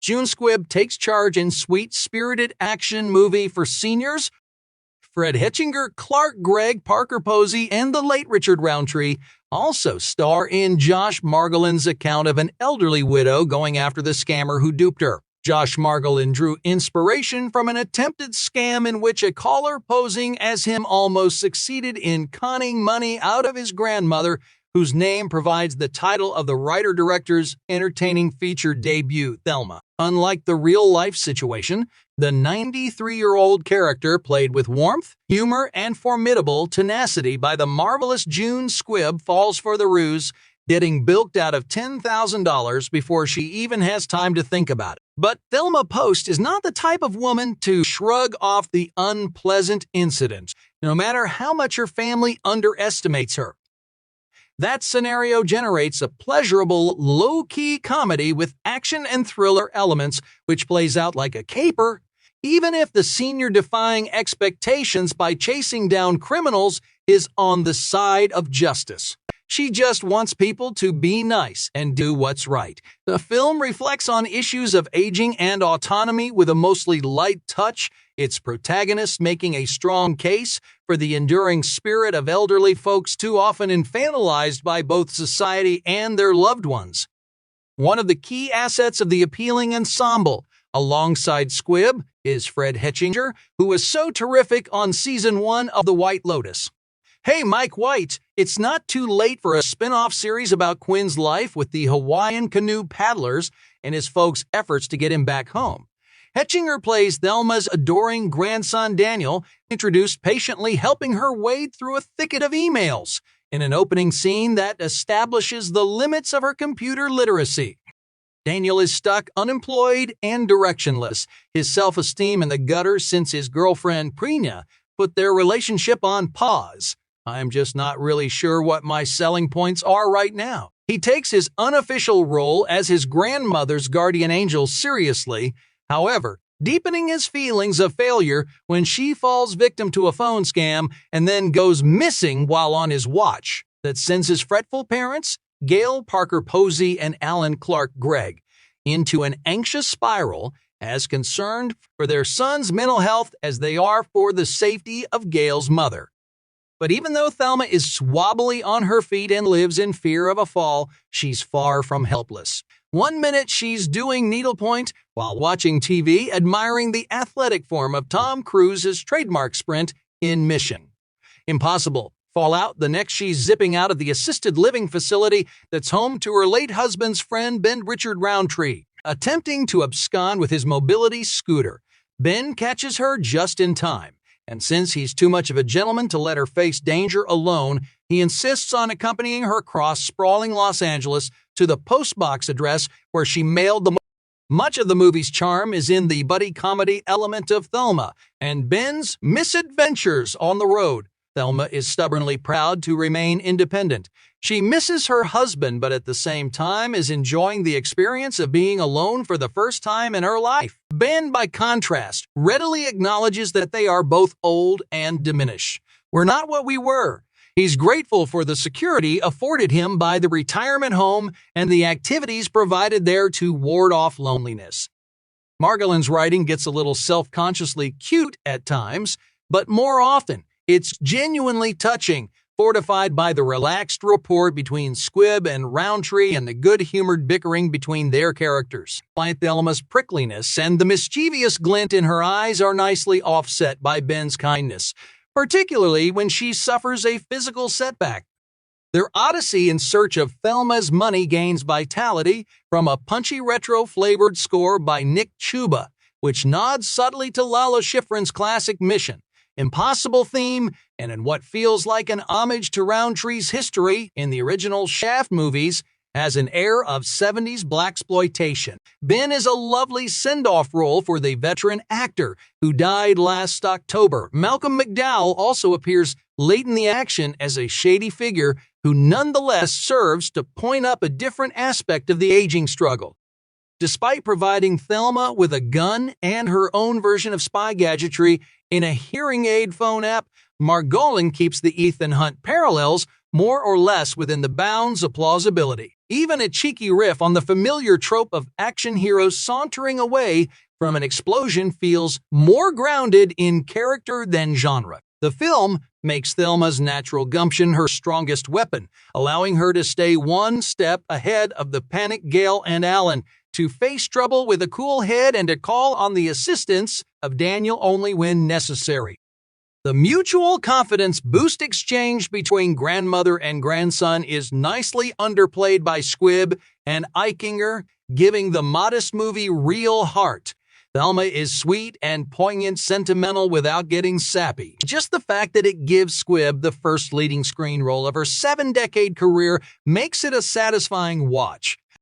June Squibb takes charge in sweet-spirited action movie for seniors. Fred Hetchinger, Clark Gregg, Parker Posey, and the late Richard Roundtree also star in Josh Margolin's account of an elderly widow going after the scammer who duped her. Josh Margolin drew inspiration from an attempted scam in which a caller posing as him almost succeeded in conning money out of his grandmother, whose name provides the title of the writer-director's entertaining feature debut, Thelma. Unlike the real-life situation, the 93-year-old character played with warmth, humor, and formidable tenacity by the marvelous June Squibb falls for the ruse, getting bilked out of $10,000 before she even has time to think about it. But Thelma Post is not the type of woman to shrug off the unpleasant incident, no matter how much her family underestimates her. That scenario generates a pleasurable, low-key comedy with action and thriller elements, which plays out like a caper, even if the senior defying expectations by chasing down criminals is on the side of justice. She just wants people to be nice and do what's right. The film reflects on issues of aging and autonomy with a mostly light touch, its protagonist making a strong case for the enduring spirit of elderly folks too often infantilized by both society and their loved ones. One of the key assets of the appealing ensemble, alongside Squibb, is Fred Hetchinger, who was so terrific on Season 1 of The White Lotus. Hey, Mike White, it's not too late for a spin-off series about Quinn's life with the Hawaiian canoe paddlers and his folks' efforts to get him back home. Hetchinger plays Thelma's adoring grandson Daniel, introduced patiently helping her wade through a thicket of emails in an opening scene that establishes the limits of her computer literacy. Daniel is stuck, unemployed, and directionless, his self-esteem in the gutter since his girlfriend Prina put their relationship on pause. I'm just not really sure what my selling points are right now. He takes his unofficial role as his grandmother's guardian angel seriously, however, deepening his feelings of failure when she falls victim to a phone scam and then goes missing while on his watch. That sends his fretful parents, Gail Parker Posey and Alan Clark Gregg, into an anxious spiral, as concerned for their son's mental health as they are for the safety of Gail's mother. But even though Thelma is wobbly on her feet and lives in fear of a fall, she's far from helpless. One minute she's doing needlepoint while watching TV, admiring the athletic form of Tom Cruise's trademark sprint in Mission Impossible. Fallout, the next she's zipping out of the assisted living facility that's home to her late husband's friend Ben Richard Roundtree, attempting to abscond with his mobility scooter. Ben catches her just in time, and since he's too much of a gentleman to let her face danger alone, he insists on accompanying her across sprawling Los Angeles to the postbox address where she mailed the Much of the movie's charm is in the buddy comedy element of Thelma and Ben's misadventures on the road. Thelma is stubbornly proud to remain independent. She misses her husband, but at the same time is enjoying the experience of being alone for the first time in her life. Ben, by contrast, readily acknowledges that they are both old and diminished. We're not what we were. He's grateful for the security afforded him by the retirement home and the activities provided there to ward off loneliness. Margolin's writing gets a little self-consciously cute at times, but more often, it's genuinely touching, fortified by the relaxed rapport between Squibb and Roundtree and the good-humored bickering between their characters. Thelma's prickliness and the mischievous glint in her eyes are nicely offset by Ben's kindness, particularly when she suffers a physical setback. Their odyssey in search of Thelma's money gains vitality from a punchy retro-flavored score by Nick Chuba, which nods subtly to Lalo Schifrin's classic Mission Impossible theme, and in what feels like an homage to Roundtree's history in the original Shaft movies, has an air of 70s blaxploitation. Ben is a lovely send-off role for the veteran actor who died last October. Malcolm McDowell also appears late in the action as a shady figure who nonetheless serves to point up a different aspect of the aging struggle. Despite providing Thelma with a gun and her own version of spy gadgetry in a hearing aid phone app, Margolin keeps the Ethan Hunt parallels more or less within the bounds of plausibility. Even a cheeky riff on the familiar trope of action heroes sauntering away from an explosion feels more grounded in character than genre. The film makes Thelma's natural gumption her strongest weapon, allowing her to stay one step ahead of the panicked Gale and Alan, to face trouble with a cool head and to call on the assistance of Daniel only when necessary. The mutual confidence boost exchange between grandmother and grandson is nicely underplayed by Squibb and Eichinger, giving the modest movie real heart. Thelma is sweet and poignant, sentimental without getting sappy. Just the fact that it gives Squibb the first leading screen role of her 7-decade career makes it a satisfying watch.